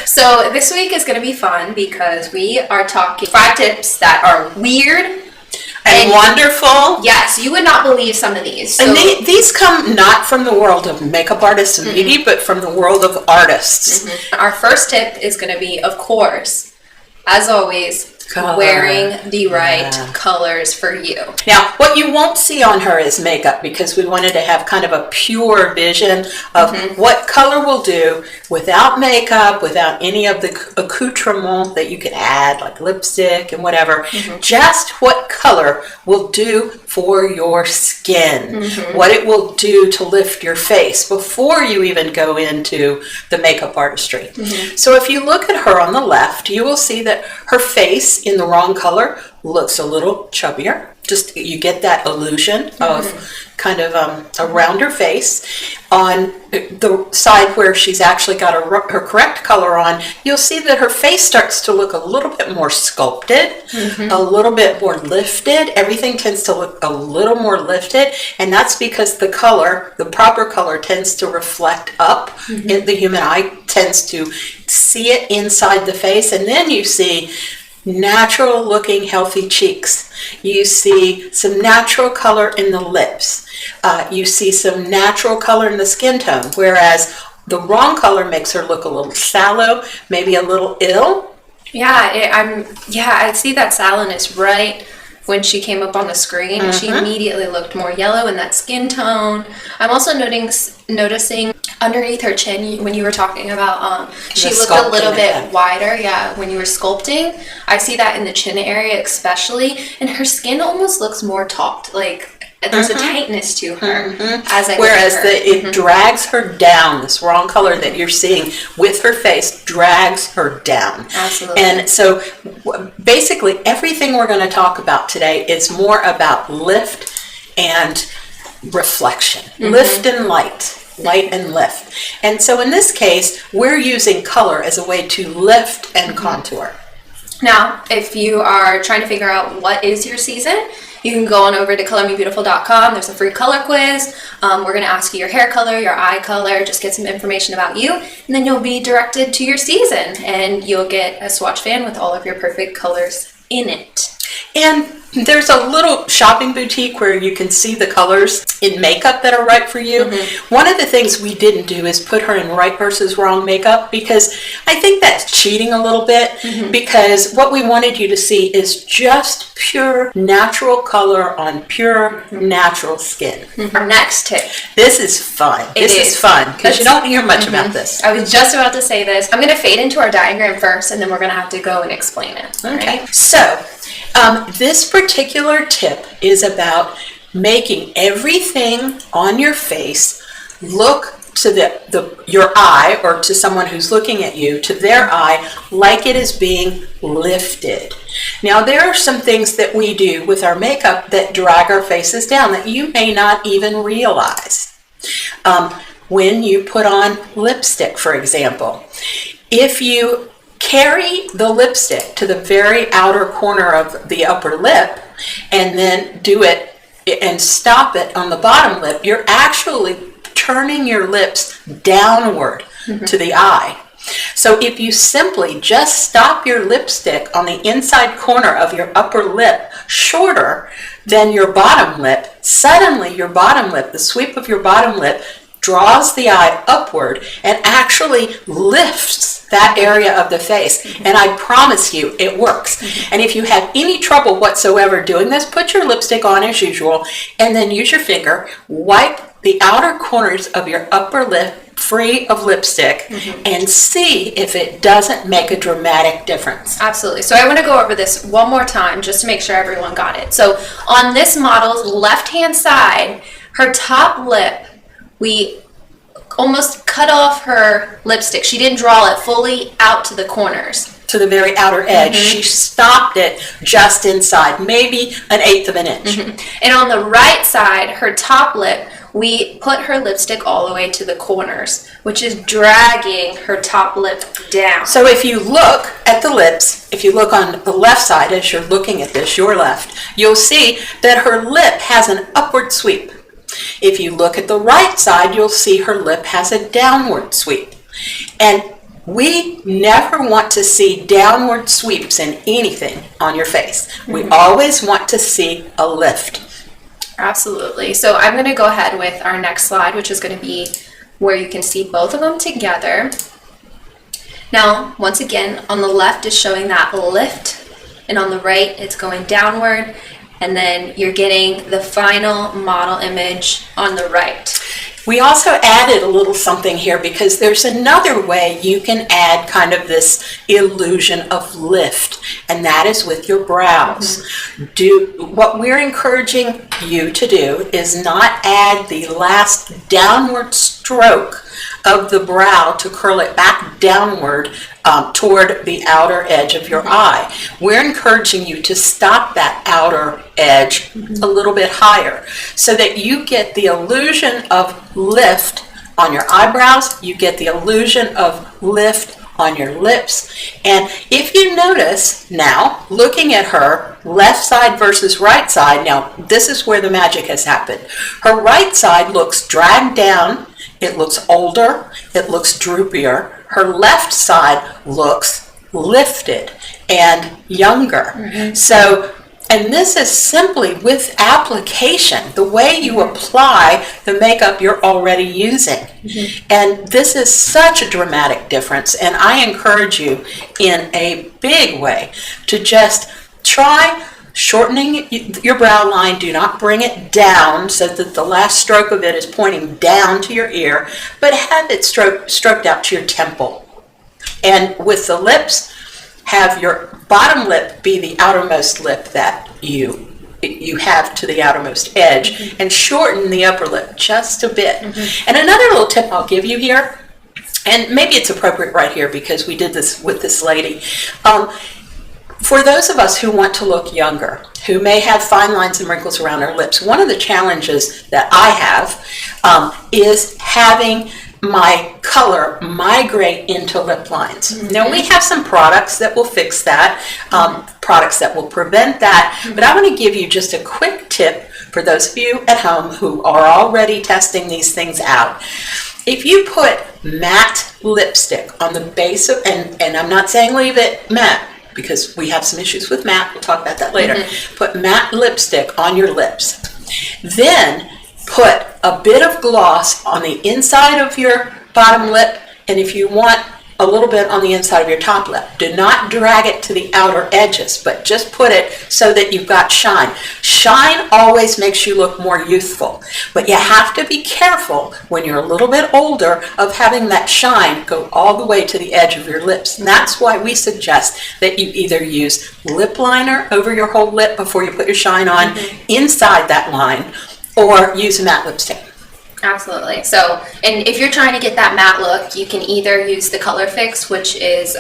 So this week is going to be fun because we are talking 5 tips that are weird and wonderful. Yes, you would not believe some of these. So, and these come not from the world of makeup artists and beauty, but from the world of artists. Our first tip is going to be, of course, as always, wearing the right colors for you. Now, what you won't see on her is makeup, because we wanted to have kind of a pure vision of what color will do without makeup, without any of the accoutrement that you can add, like lipstick and whatever. Just what color will do for your skin, what it will do to lift your face before you even go into the makeup artistry. So if you look at her on the left, you will see that her face in the wrong color looks a little chubbier. Just you get that illusion of kind of a rounder face. On the side where she's actually got her correct color on, you'll see that her face starts to look a little bit more sculpted, a little bit more lifted. Everything tends to look a little more lifted, and that's because the color, the proper color, tends to reflect up. The human eye tends to see it inside the face, and then you see natural looking healthy cheeks. You see some natural color in the lips. You see some natural color in the skin tone, whereas the wrong color makes her look a little sallow, maybe a little ill. I see that sallowness right when she came up on the screen. She immediately looked more yellow in that skin tone. I'm also noticing underneath her chin, when you were talking about, she looked a little bit wider, when you were sculpting. I see that in the chin area especially, and her skin almost looks more taut, like there's a tightness to her. Whereas it drags her down. This wrong color that you're seeing with her face drags her down. Absolutely. And so basically everything we're going to talk about today is more about lift and reflection. Lift and light. Light and lift. And so in this case, we're using color as a way to lift and contour. Now, if you are trying to figure out what is your season, you can go on over to colormebeautiful.com. There's a free color quiz. We're going to ask you your hair color, your eye color, just get some information about you, and then you'll be directed to your season, and you'll get a swatch fan with all of your perfect colors in it. And there's a little shopping boutique where you can see the colors in makeup that are right for you. One of the things we didn't do is put her in right versus wrong makeup, because I think that's cheating a little bit, because what we wanted you to see is just pure natural color on pure natural skin. Our next tip. This is fun. This is fun because you don't hear much about this. I was just about to say this. I'm going to fade into our diagram first, and then we're going to have to go and explain it. Okay. Right? So this particular tip is about making everything on your face look to your eye, or to someone who's looking at you, to their eye, like it is being lifted. Now, there are some things that we do with our makeup that drag our faces down that you may not even realize. When you put on lipstick, for example, if you carry the lipstick to the very outer corner of the upper lip and then do it and stop it on the bottom lip, you're actually turning your lips downward to the eye. So if you simply just stop your lipstick on the inside corner of your upper lip shorter than your bottom lip, suddenly your bottom lip, the sweep of your bottom lip, draws the eye upward and actually lifts that area of the face. And I promise you, it works. And if you have any trouble whatsoever doing this, put your lipstick on as usual, and then use your finger, wipe the outer corners of your upper lip free of lipstick, and see if it doesn't make a dramatic difference. Absolutely. So I want to go over this one more time just to make sure everyone got it. So on this model's left-hand side, her top lip, we almost cut off her lipstick. She didn't draw it fully out to the corners. To the very outer edge. She stopped it just inside, maybe 1/8 of an inch. And on the right side, her top lip, we put her lipstick all the way to the corners, which is dragging her top lip down. So if you look at the lips, if you look on the left side as you're looking at this, your left, you'll see that her lip has an upward sweep. If you look at the right side, you'll see her lip has a downward sweep. And we never want to see downward sweeps in anything on your face. We always want to see a lift. Absolutely. So I'm going to go ahead with our next slide, which is going to be where you can see both of them together. Now, once again, on the left is showing that lift, and on the right, it's going downward, and then you're getting the final model image on the right. We also added a little something here because there's another way you can add kind of this illusion of lift, and that is with your brows. What we're encouraging you to do is not add the last downward stroke of the brow to curl it back downward toward the outer edge of your eye. We're encouraging you to stop that outer edge a little bit higher so that you get the illusion of lift on your eyebrows, you get the illusion of lift on your lips. And if you notice now, looking at her left side versus right side, now this is where the magic has happened. Her right side looks dragged down, it looks older, it looks droopier. Her left side looks lifted and younger. So, and this is simply with application, the way you apply the makeup you're already using. And this is such a dramatic difference, and I encourage you in a big way to just try shortening your brow line. Do not bring it down so that the last stroke of it is pointing down to your ear, but have it stroked out to your temple. And with the lips, have your bottom lip be the outermost lip that you have to the outermost edge, and shorten the upper lip just a bit. And another little tip I'll give you here, and maybe it's appropriate right here because we did this with this lady. For those of us who want to look younger, who may have fine lines and wrinkles around our lips, one of the challenges that I have is having my color migrate into lip lines. Now, we have some products that will fix that, products that will prevent that, but I want to give you just a quick tip for those of you at home who are already testing these things out. If you put matte lipstick on the base of, and I'm not saying leave it matte, because we have some issues with matte, we'll talk about that later. Put matte lipstick on your lips. Then put a bit of gloss on the inside of your bottom lip, and if you want a little bit on the inside of your top lip. Do not drag it to the outer edges, but just put it so that you've got shine. Shine always makes you look more youthful, but you have to be careful when you're a little bit older of having that shine go all the way to the edge of your lips. And that's why we suggest that you either use lip liner over your whole lip before you put your shine on inside that line, or use a matte lipstick. Absolutely. So, and if you're trying to get that matte look, you can either use the Color Fix, which is,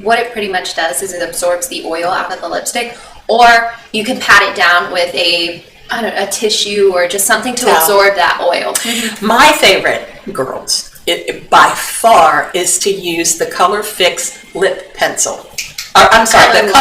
what it pretty much does is it absorbs the oil out of the lipstick, or you can pat it down with a tissue or just something to absorb that oil. My favorite, girls, it by far is to use the Color Fix lip pencil. I'm sorry, the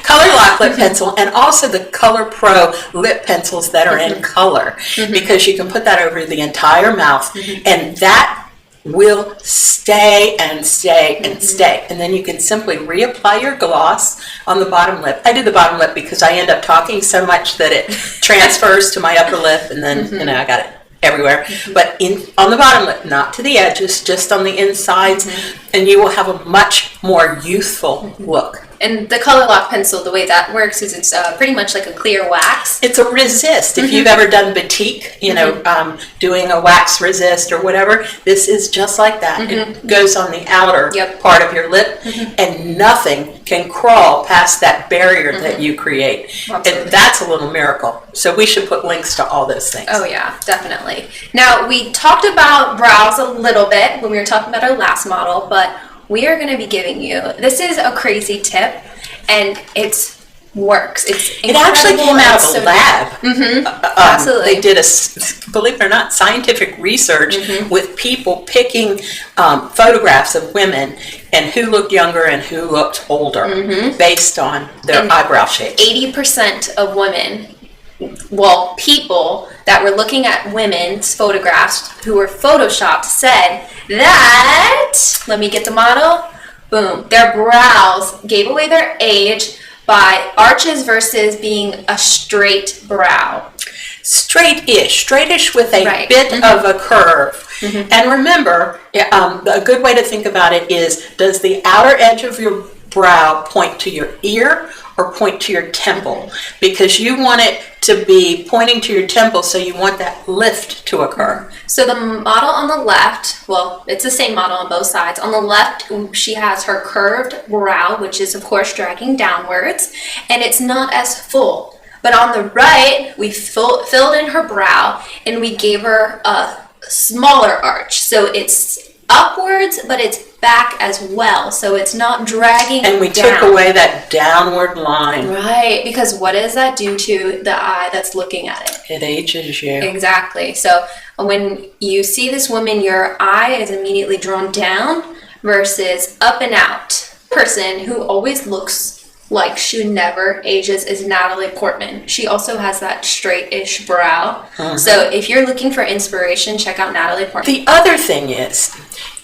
Color Lock lip pencil, and also the Color Pro lip pencils that are in color, because you can put that over the entire mouth, and that will stay and stay and stay. And then you can simply reapply your gloss on the bottom lip. I do the bottom lip because I end up talking so much that it transfers to my upper lip, and then I got it everywhere, but on the bottom lip, not to the edges, just on the insides, and you will have a much more youthful look. And the Color Lock pencil, the way that works is it's pretty much like a clear wax. It's a resist. If you've ever done batik, doing a wax resist or whatever, this is just like that. It goes on the outer part of your lip, and nothing can crawl past that barrier that you create. Absolutely. And that's a little miracle. So we should put links to all those things. Oh yeah, definitely. Now, we talked about brows a little bit when we were talking about our last model, but we are going to be giving you, this is a crazy tip, and it works. It actually came out of a lab. Absolutely. They did believe it or not, scientific research with people picking photographs of women and who looked younger and who looked older based on their eyebrow shapes. 80% of women well, people that were looking at women's photographs who were photoshopped said that, let me get the model, boom, their brows gave away their age by arches versus being a straight brow. Straightish with a bit of a curve. And remember, a good way to think about it is, does the outer edge of your brow point to your ear or point to your temple? Because you want it to be pointing to your temple, so you want that lift to occur. So the model on the left, well, it's the same model on both sides. On the left, she has her curved brow, which is of course dragging downwards, and it's not as full. But on the right, we filled in her brow and we gave her a smaller arch. So it's upwards, but it's back as well. So it's not dragging And we down. took away that downward line. Right, because what does that do to the eye that's looking at it? It ages you. Exactly. So when you see this woman, your eye is immediately drawn down versus up and out. Person who always looks like she never ages is Natalie Portman. She also has that straight-ish brow. So if you're looking for inspiration, check out Natalie Portman. The other thing is,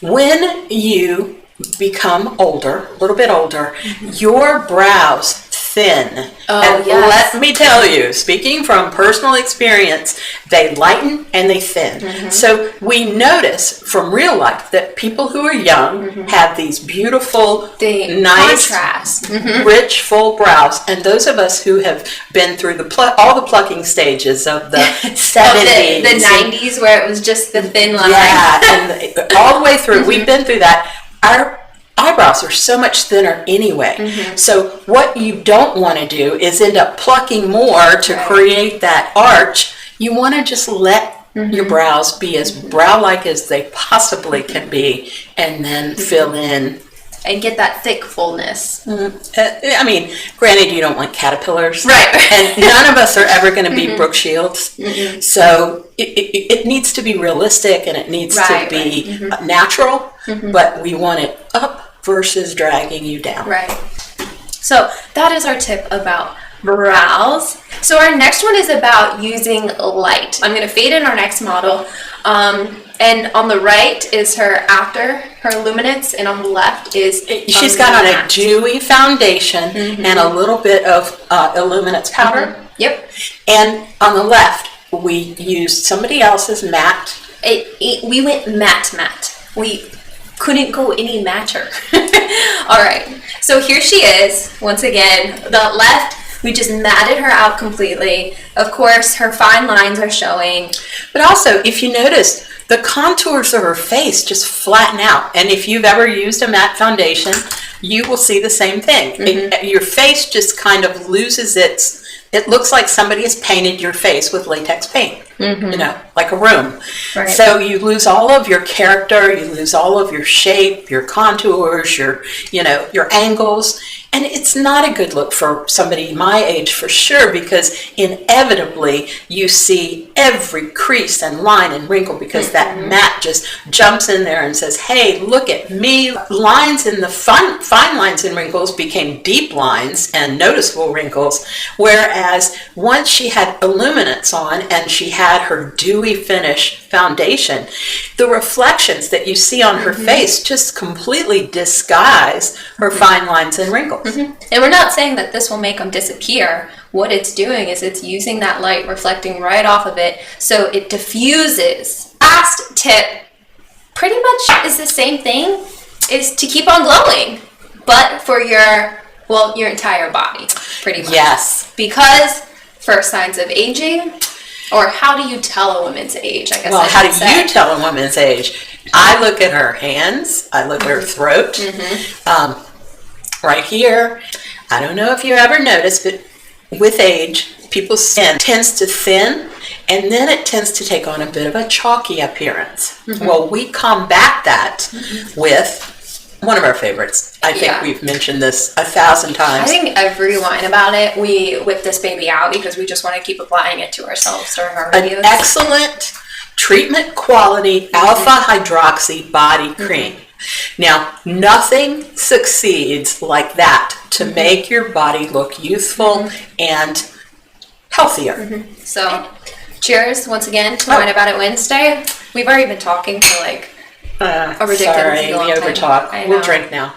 when you become older, a little bit older, your brows thin. Oh, and yes. let me tell you, speaking from personal experience, they lighten and they thin. So we notice from real life that people who are young have these beautiful, nice, contrast. rich, full brows. And those of us who have been through all the plucking stages of the 70s. The 90s where it was just the thin line. Yeah, and all the way through, we've been through that. Our eyebrows are so much thinner anyway. So what you don't want to do is end up plucking more to create that arch. You want to just let your brows be as brow-like as they possibly can be, and then fill in. And get that thick fullness. I mean, granted, you don't want caterpillars. Right. And none of us are ever going to be Brooke Shields. So it needs to be realistic, and it needs to be natural, but we want it up versus dragging you down. Right. So that is our tip about brows. So our next one is about using light. I'm going to fade in our next model. And on the right is her after her luminance, and on the left is she's got on a dewy foundation and a little bit of illuminance powder. Yep. And on the left, we used somebody else's matte. We went matte. We couldn't go any matter. All right. So here she is. Once again, the left, we just matted her out completely. Of course, her fine lines are showing. But also, if you notice, the contours of her face just flatten out. And if you've ever used a matte foundation, you will see the same thing. Your face just kind of loses it looks like somebody has painted your face with latex paint, you know, like a room. Right. So you lose all of your character, you lose all of your shape, your contours, your angles. And it's not a good look for somebody my age for sure, because inevitably you see every crease and line and wrinkle because that matte just jumps in there and says, hey, look at me. Lines in the fine lines and wrinkles became deep lines and noticeable wrinkles, whereas once she had illuminance on and she had her dewy finish foundation, the reflections that you see on her face just completely disguise her fine lines and wrinkles. And we're not saying that this will make them disappear. What it's doing is it's using that light reflecting right off of it, so it diffuses. Last tip pretty much is the same thing, is to keep on glowing, but for your entire body, pretty much. Yes. Because first signs of aging, or how do you tell a woman's age? I guess. Well, how do you tell a woman's age? I look at her hands. I look at her throat. Right here. I don't know if you ever noticed, but with age, people's skin tends to thin, and then it tends to take on a bit of a chalky appearance. Well, we combat that with one of our favorites. I think we've mentioned this 1,000 times. I think every line about it, we whip this baby out because we just want to keep applying it to ourselves during our videos. An excellent treatment quality alpha hydroxy body cream. Now, nothing succeeds like that to make your body look youthful and healthier. So, cheers once again to Wine About It Wednesday. We've already been talking for like a ridiculously Sorry, long we time. overtalk. I We'll know. drink now.